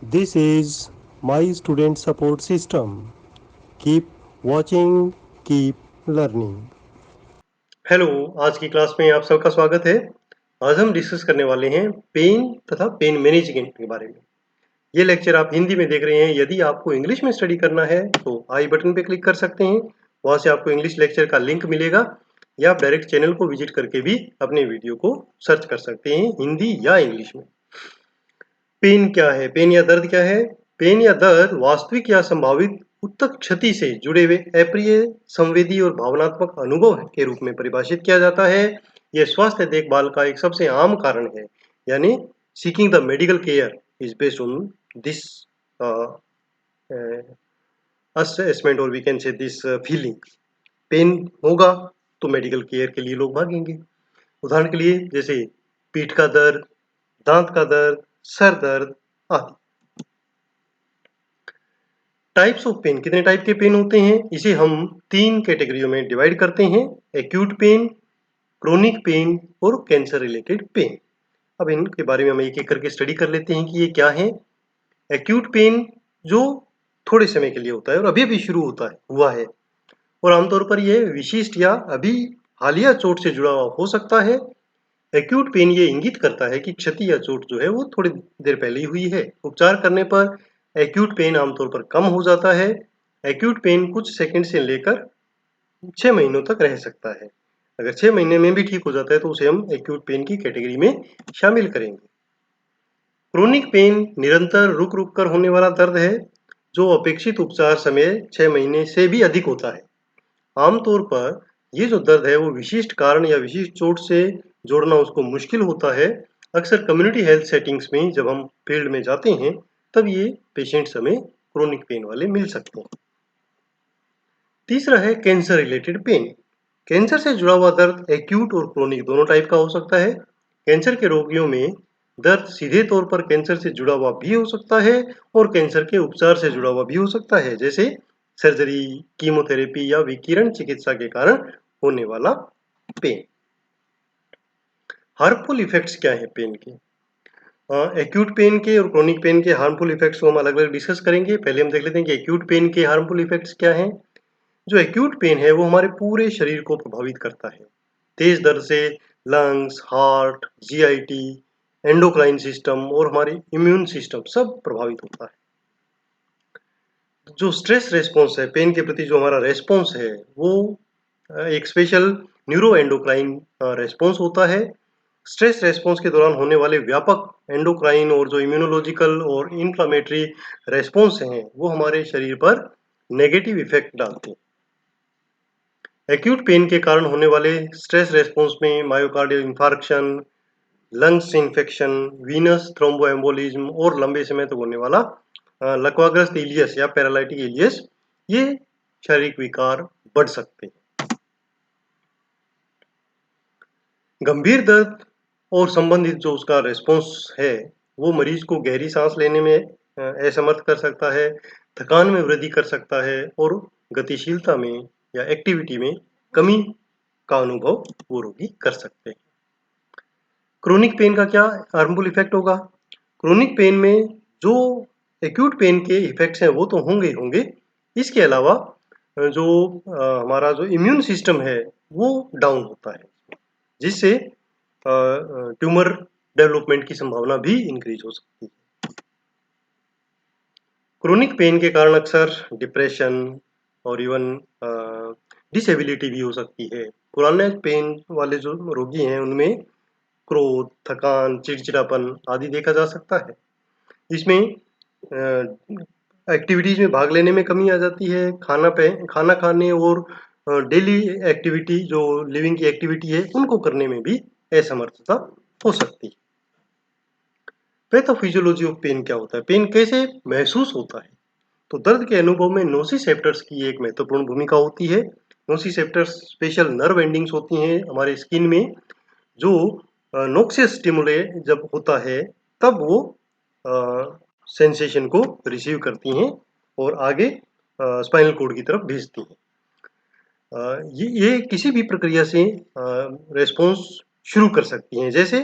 This is my student support system. Keep watching, keep learning. Hello, आज की class में आप सबका स्वागत है। आज हम डिस्कस करने वाले हैं पेन तथा पेन मैनेजमेंट के बारे में। ये लेक्चर आप हिंदी में देख रहे हैं। यदि आपको इंग्लिश में स्टडी करना है तो आई बटन पे क्लिक कर सकते हैं। वहाँ से आपको इंग्लिश लेक्चर का लिंक मिलेगा या आप डायरेक्ट चैनल को विजिट करके भी अपने वीडियो को सर्च कर सकते हैं हिंदी या इंग्लिश में। पेन क्या है? पेन या दर्द क्या है? पेन या दर्द वास्तविक या संभावित उत्तक क्षति से जुड़े हुए अप्रिय, संवेदी और भावनात्मक अनुभव के रूप में परिभाषित किया जाता है। यह स्वास्थ्य देखभाल का एक सबसे आम कारण है। यानी seeking the medical care is based on this assessment और we can say this feeling. Pain होगा तो मेडिकल केयर के लिए लोग भागेंगे। उदाहरण के लिए जैसे पीठ का दर्द, दांत का दर्द, सर दर्द आदि। टाइप्स ऑफ पेन, कितने टाइप के पेन होते हैं? इसे हम 3 कैटेगरियों में डिवाइड करते हैं: एक्यूट पेन, क्रोनिक पेन और कैंसर रिलेटेड पेन। अब इनके बारे में हम एक एक करके स्टडी कर लेते हैं कि ये क्या है। एक्यूट पेन जो थोड़े समय के लिए होता है और अभी अभी शुरू हुआ है और आमतौर पर यह विशिष्ट या अभी हालिया चोट से जुड़ा हुआ हो सकता है। एक्यूट पेन ये इंगित करता है कि क्षति या चोट जो है वो थोड़ी देर पहले ही हुई है। उपचार करने पर एक्यूट पेन आमतौर पर कम हो जाता है। एक्यूट पेन कुछ सेकंड से लेकर 6 महीनों तक रह सकता है। अगर 6 महीने में भी ठीक हो जाता है तो उसे हम एक्यूट पेन की कैटेगरी में शामिल करेंगे। क्रोनिक पेन निरंतर रुक रुक कर होने वाला दर्द है जो अपेक्षित उपचार समय 6 महीने से भी अधिक होता है। आमतौर पर ये जो दर्द है वो विशिष्ट कारण या विशिष्ट चोट से जोड़ना उसको मुश्किल होता है। अक्सर कम्युनिटी हेल्थ सेटिंग्स में जब हम फील्ड में जाते हैं तब ये पेशेंट्स हमें क्रोनिक पेन वाले मिल सकते हैं। तीसरा है कैंसर रिलेटेड पेन। कैंसर से जुड़ा हुआ दर्द एक्यूट और क्रोनिक दोनों टाइप का हो सकता है। कैंसर के रोगियों में दर्द सीधे तौर पर कैंसर से जुड़ा हुआ भी हो सकता है और कैंसर के उपचार से जुड़ा हुआ भी हो सकता है, जैसे सर्जरी, कीमोथेरेपी या विकिरण चिकित्सा के कारण होने वाला पेन। हार्मफुल इफेक्ट्स क्या है पेन के? एक्यूट पेन के और क्रोनिक पेन के हार्मफुल इफेक्ट्स को हम अलग अलग डिस्कस करेंगे। पहले हम देख लेते हैं कि एक्यूट पेन के हार्मफुल इफेक्ट्स क्या हैं। जो एक्यूट पेन है वो हमारे पूरे शरीर को प्रभावित करता है। तेज दर्द से lungs, heart, GIT, endocrine system और हमारी इम्यून सिस्टम सब प्रभावित होता है। जो स्ट्रेस रेस्पॉन्स है, पेन के प्रति जो हमारा रेस्पॉन्स है वो एक स्पेशल न्यूरो एंडोक्राइन रेस्पॉन्स होता है। स्ट्रेस रेस्पॉन्स के दौरान होने वाले व्यापक एंडोक्राइन और जो इम्यूनोलॉजिकल और इन्फ्लामेटरी रेस्पॉन्स हैं वो हमारे शरीर पर नेगेटिव इफेक्ट डालते हैं। एक्यूट पेन के कारण होने वाले स्ट्रेस रेस्पॉन्स में myocardial infarction, lungs infection, Venus thromboembolism और लंबे समय तक होने वाला लकवाग्रस्त इलियस या पैरालिटिक इलियस, ये शारीरिक विकार बढ़ सकते हैं। गंभीर दर्द और संबंधित जो उसका रेस्पॉन्स है वो मरीज को गहरी सांस लेने में असमर्थ कर सकता है, थकान में वृद्धि कर सकता है और गतिशीलता में या एक्टिविटी में कमी का अनुभव वो रोगी कर सकते हैं। क्रोनिक पेन का क्या हार्मफुल इफेक्ट होगा? क्रोनिक पेन में जो एक्यूट पेन के इफेक्ट्स हैं वो तो होंगे ही होंगे। इसके अलावा जो हमारा जो इम्यून सिस्टम है वो डाउन होता है, जिससे ट्यूमर डेवलपमेंट की संभावना भी इंक्रीज हो सकती है। क्रोनिक पेन के कारण अक्सर डिप्रेशन और इवन डिसेबिलिटी भी हो सकती है। पुराने पेन वाले जो रोगी हैं उनमें क्रोध, थकान, चिड़चिड़ापन आदि देखा जा सकता है। इसमें एक्टिविटीज में भाग लेने में कमी आ जाती है। खाना खाने और डेली एक्टिविटी जो लिविंग की एक्टिविटी है उनको करने में भी असमर्थता हो सकती है। पैथोफिजियोलॉजी ऑफ पेन क्या होता है? पेन कैसे महसूस होता है? तो दर्द के अनुभव में नोसिसेप्टर्स की एक महत्वपूर्ण भूमिका होती है। नोसिसेप्टर्स स्पेशल नर्व एंडिंग्स होती हैं हमारे स्किन में, जो नोक्सियस स्टिमुले जब होता है तब वो सेंसेशन को रिसीव करती हैं और आगे स्पाइनल कोड की तरफ भेजती हैं। ये किसी भी प्रक्रिया से रेस्पॉन्स शुरू कर सकती हैं, जैसे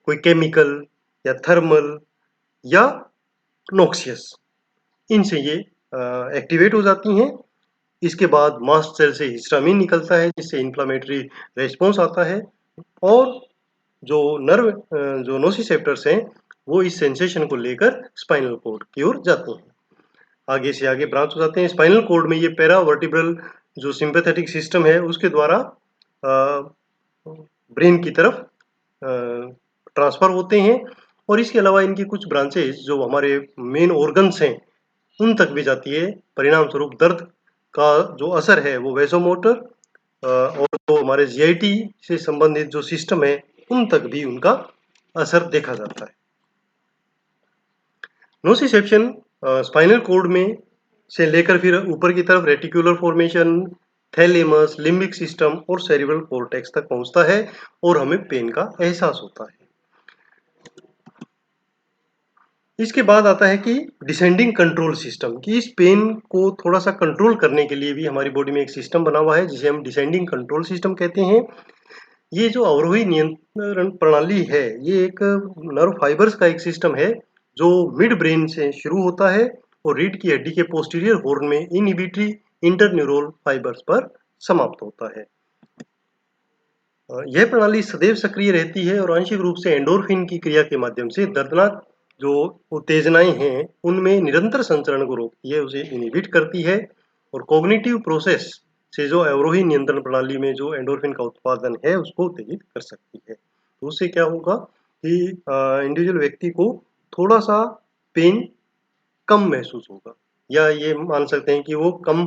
कोई केमिकल या थर्मल या नोक्सियस, इनसे ये एक्टिवेट हो जाती हैं। इसके बाद मास्ट सेल से हिस्टामिन निकलता है जिससे इन्फ्लेमेटरी रेस्पॉन्स आता है और जो नोसिसेप्टर्स हैं वो इस सेंसेशन को लेकर स्पाइनल कॉर्ड की ओर जाते हैं। आगे से आगे ब्रांच हो जाते हैं। स्पाइनल कॉर्ड में ये पैरावर्टिब्रल जो सिंपैथेटिक सिस्टम है उसके द्वारा ब्रेन की तरफ ट्रांसफर होते हैं और इसके अलावा इनकी कुछ ब्रांचेस जो हमारे मेन ऑर्गन्स हैं उन तक भी जाती है। परिणाम स्वरूप दर्द का जो असर है वो वैसोमोटर और जो हमारे जीआईटी से संबंधित जो सिस्टम है उन तक भी उनका असर देखा जाता है। नोसिसेप्शन स्पाइनल कॉर्ड में से लेकर फिर ऊपर की तरफ reticular formation, thalamus, limbic system और सेरिब्रल कॉर्टेक्स तक पहुंचता है और हमें पेन का एहसास होता है। इसके बाद आता है कि डिसेंडिंग कंट्रोल सिस्टम, कि इस पेन को थोड़ा सा कंट्रोल करने के लिए भी हमारी बॉडी में एक सिस्टम बना हुआ है जिसे हम डिसेंडिंग कंट्रोल सिस्टम कहते हैं। ये जो अवरोही नियंत्रण प्रणाली है ये एक नर्व फाइबर्स का एक सिस्टम है जो मिड ब्रेन से शुरू होता है और रीढ़ की हड्डी के पोस्टीरियर हॉर्न में इनहिबिटरी इंटरन्यूरल फाइबर्स पर समाप्त होता है। यह प्रणाली सदैव सक्रिय रहती है और आंशिक रूप से एंडोर्फिन की क्रिया के माध्यम से दर्दनाक जो उत्तेजनाएं हैं उनमें निरंतर संचरण को रोकती है, उसे इनहिबिट करती है और कॉग्निटिव प्रोसेस से जो अवरोही नियंत्रण प्रणाली में जो एंडोर्फिन का उत्पादन है उसको उत्तेजित कर सकती है। तो उससे क्या होगा कि इंडिविजुअल व्यक्ति को थोड़ा सा पेन कम महसूस होगा या ये मान सकते हैं कि वो कम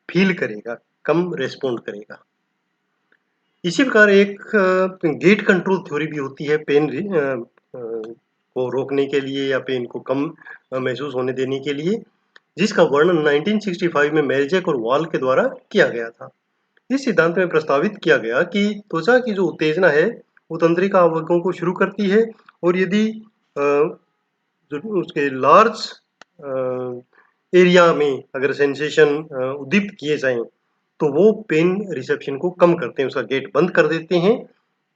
फील करेगा, कम रेस्पॉन्ड करेगा। इसी प्रकार एक गेट कंट्रोल थ्योरी भी होती है पेन को रोकने के लिए या पेन को कम महसूस होने देने के लिए, जिसका वर्णन 1965 में मेलजैक और वाल के द्वारा किया गया था। इस सिद्धांत में प्रस्तावित किया गया कि त्वचा की जो उत्तेजना है वो तंत्रिका आवरकों को शुरू करती है और यदि जो उसके लार्ज एरिया में अगर सेंसेशन उद्दीप्त किए जाएं तो वो पेन रिसेप्शन को कम करते हैं, उसका गेट बंद कर देते हैं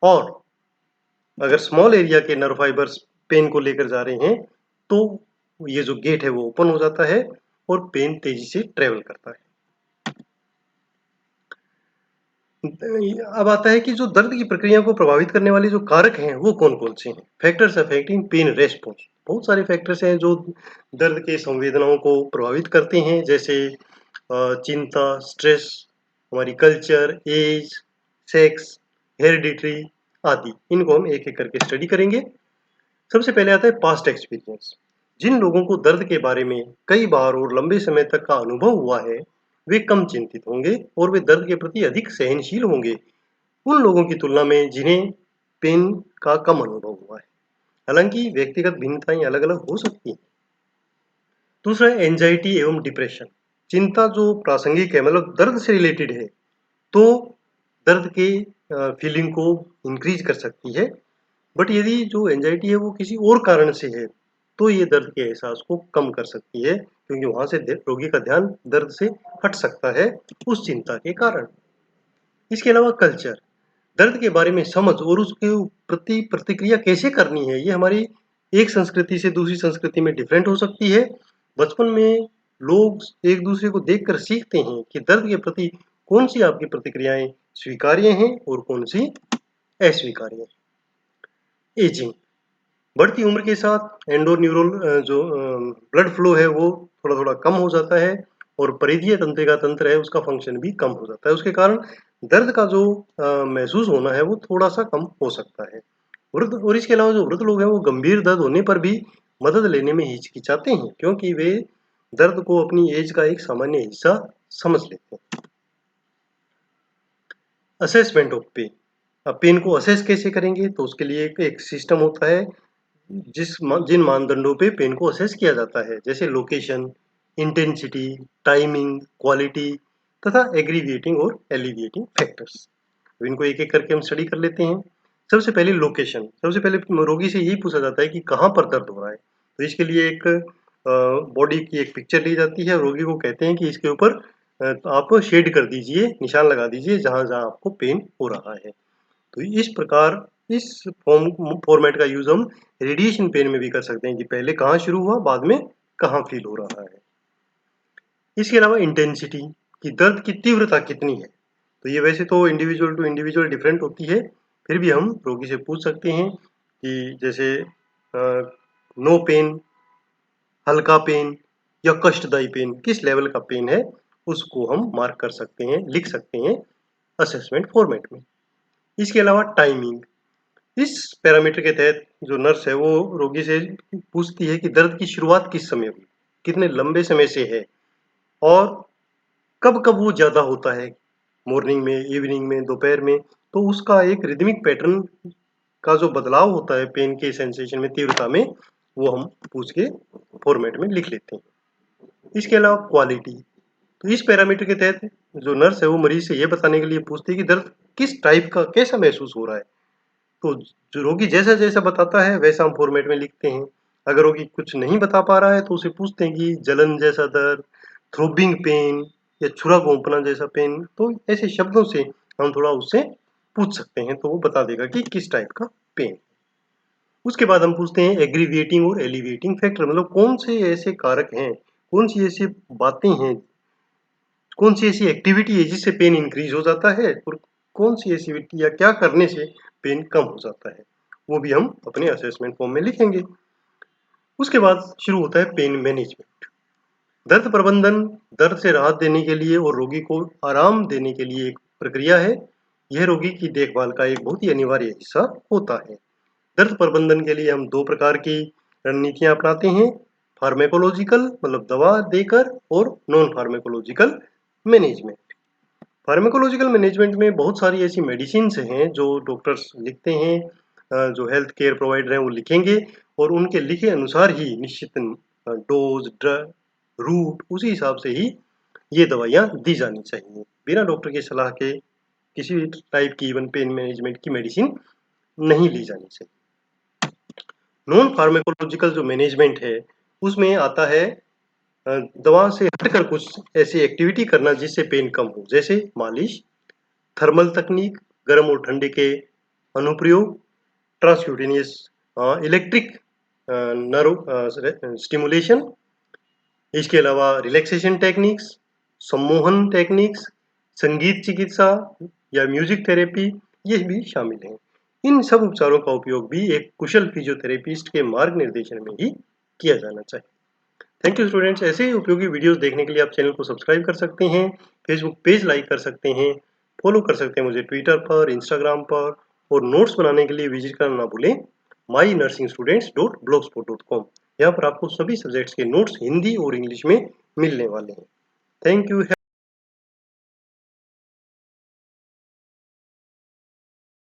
और अगर स्मॉल एरिया के नर्व फाइबर्स पेन को लेकर जा रहे हैं तो ये जो गेट है वो ओपन हो जाता है और पेन तेजी से ट्रेवल करता है। अब आता है कि जो दर्द की प्रक्रिया को प्रभावित करने वाले जो कारक हैं वो कौन कौन से हैं। फैक्टर्स अफेक्टिंग पेन रेस्पॉन्स, बहुत सारे फैक्टर्स हैं जो दर्द के संवेदनाओं को प्रभावित करते हैं, जैसे चिंता, स्ट्रेस, हमारी कल्चर, एज, सेक्स, हेरिडिटरी आदि। इनको हम एक एक करके स्टडी करेंगे। सबसे पहले आता है पास्ट एक्सपीरियंस। जिन लोगों को दर्द के बारे में कई बार और लंबे समय तक का अनुभव हुआ है वे कम चिंतित होंगे और वे दर्द के प्रति अधिक सहनशील होंगे उन लोगों की तुलना में जिन्हें पेन का कम अनुभव हुआ है। हालांकि व्यक्तिगत भिन्नताएं अलग अलग हो सकती हैं। दूसरा है एंजाइटी एवं डिप्रेशन। चिंता जो प्रासंगिक है, मतलब दर्द से रिलेटेड है, तो दर्द के फीलिंग को इंक्रीज कर सकती है, बट यदि जो एंजाइटी है वो किसी और कारण से है तो ये दर्द के एहसास को कम कर सकती है, क्योंकि वहां से रोगी का ध्यान दर्द से हट सकता है उस चिंता के कारण। इसके अलावा कल्चर, दर्द के बारे में समझ और उसके प्रति प्रतिक्रिया कैसे करनी है ये हमारी एक संस्कृति से दूसरी संस्कृति में डिफरेंट हो सकती है। बचपन में लोग एक दूसरे को देखकर सीखते हैं कि दर्द के प्रति कौन सी आपकी प्रतिक्रियाएं स्वीकार्य हैं और कौन सी अस्वीकार्य हैं। एजिंग, बढ़ती उम्र के साथ एंडोन्यूरल जो ब्लड फ्लो है वो थोड़ा थोड़ा कम हो जाता है और परिधीय तंत्रिका तंत्र है उसका फंक्शन भी कम हो जाता है। उसके कारण दर्द का जो महसूस होना है वो थोड़ा सा कम हो सकता है। वृद्ध और इसके अलावा जो वृद्ध लोग हैं वो गंभीर दर्द होने पर भी मदद लेने में हिचकिचाते हैं, क्योंकि वे दर्द को अपनी एज का एक सामान्य हिस्सा समझ लेते हैं। असेसमेंट ऑफ पेन, अब पेन को असेस कैसे करेंगे, तो उसके लिए एक सिस्टम होता है जिन मानदंडों पे पेन को असेस किया जाता है, जैसे लोकेशन, इंटेंसिटी, टाइमिंग, क्वालिटी तथा एग्रीविएटिंग और एलिविएटिंग फैक्टर्स। इनको एक एक करके हम स्टडी कर लेते हैं। सबसे पहले लोकेशन, सबसे पहले रोगी से यही पूछा जाता है कि कहाँ पर दर्द हो रहा है। तो इसके लिए एक बॉडी की एक पिक्चर ली जाती है, रोगी को कहते हैं कि इसके ऊपर आप शेड कर दीजिए, निशान लगा दीजिए जहाँ जहाँ आपको पेन हो रहा है। तो इस प्रकार इस फॉर्मेट का यूज हम रेडिएशन पेन में भी कर सकते हैं कि पहले कहाँ शुरू हुआ, बाद में कहाँ फील हो रहा है। इसके अलावा इंटेंसिटी कि दर्द की तीव्रता कितनी है, तो ये वैसे तो इंडिविजुअल टू इंडिविजुअल डिफरेंट होती है, फिर भी हम रोगी से पूछ सकते हैं कि जैसे नो पेन, हल्का पेन या कष्टदायी पेन, किस लेवल का पेन है उसको हम मार्क कर सकते हैं, लिख सकते हैं असेसमेंट फॉर्मेट में। इसके अलावा टाइमिंग, इस पैरामीटर के तहत जो नर्स है वो रोगी से पूछती है कि दर्द की शुरुआत किस समय हुई, कितने लंबे समय से है और कब कब वो ज्यादा होता है, मॉर्निंग में, इवनिंग में, दोपहर में। तो उसका एक रिदमिक पैटर्न का जो बदलाव होता है पेन के सेंसेशन में, तीव्रता में, वो हम पूछ के फॉर्मेट में लिख लेते हैं। इसके अलावा क्वालिटी, तो इस पैरामीटर के तहत जो नर्स है वो मरीज से ये बताने के लिए पूछती है कि दर्द किस टाइप का, कैसा महसूस हो रहा है। तो जो रोगी जैसा जैसा बताता है वैसा हम फॉर्मेट में लिखते हैं। अगर रोगी कुछ नहीं बता पा रहा है तो उसे पूछते हैं कि जलन जैसा दर्द, थ्रोबिंग पेन या छुरा घोंपना जैसा पेन। तो ऐसे शब्दों से हम थोड़ा उससे पूछ सकते हैं, तो वो बता देगा कि किस टाइप का पेन। उसके बाद हम पूछते हैं एग्रीविएटिंग और एलिविएटिंग फैक्टर, मतलब कौन से ऐसे कारक हैं, कौन सी ऐसी बातें हैं, कौन सी ऐसी एक्टिविटी है जिससे पेन इंक्रीज हो जाता है और कौन सी ऐसी एक्टिविटी या क्या करने से पेन कम हो जाता है, वो भी हम अपने असेसमेंट फॉर्म में लिखेंगे। उसके बाद शुरू होता है पेन मैनेजमेंट। दर्द प्रबंधन दर्द से राहत देने के लिए और रोगी को आराम देने के लिए एक प्रक्रिया है। यह रोगी की देखभाल का एक बहुत ही अनिवार्य हिस्सा होता है। दर्द प्रबंधन के लिए हम दो प्रकार की रणनीतियां अपनाते हैं, फार्मेकोलॉजिकल मतलब दवा देकर और non pharmacological management. Pharmacological management में बहुत सारी ऐसी मेडिसिन हैं जो डॉक्टर्स लिखते हैं, जो हेल्थ केयर प्रोवाइडर हैं वो लिखेंगे और उनके लिखे अनुसार ही निश्चित डोज, रूट, उसी हिसाब से ही ये दवाइयाँ दी जानी चाहिए। बिना डॉक्टर की सलाह के किसी भी टाइप की इवन पेन मैनेजमेंट की मेडिसिन नहीं ली जानी चाहिए। नॉन फार्मेकोलॉजिकल जो मैनेजमेंट है उसमें आता है दवा से हटकर कुछ ऐसी एक्टिविटी करना जिससे पेन कम हो, जैसे मालिश, थर्मल तकनीक, गर्म और ठंडे के अनुप्रयोग, ट्रांसक्यूटेनियस इलेक्ट्रिक नर्व स्टिमुलेशन, इसके अलावा रिलैक्सेशन टेक्निक्स, सम्मोहन टेक्निक्स, संगीत चिकित्सा या म्यूजिक थेरेपी, ये भी शामिल हैं। इन सब उपचारों का उपयोग भी एक कुशल फिजियोथेरेपिस्ट के मार्गनिर्देशन में ही किया जाना चाहिए। Thank you students. ऐसे ही उपयोगी वीडियोस देखने के लिए आप चैनल को सब्सक्राइब कर सकते हैं, फेसबुक पेज लाइक कर सकते हैं, फॉलो कर सकते हैं मुझे ट्विटर पर, इंस्टाग्राम पर, और नोट्स बनाने के लिए विजिट करना ना भूलें mynursingstudents.blogspot.com। यहाँ पर आपको सभी सब्जेक्ट्स के नोट्स हिंदी और इंग्लिश में मिलने वाले हैं। Thank you.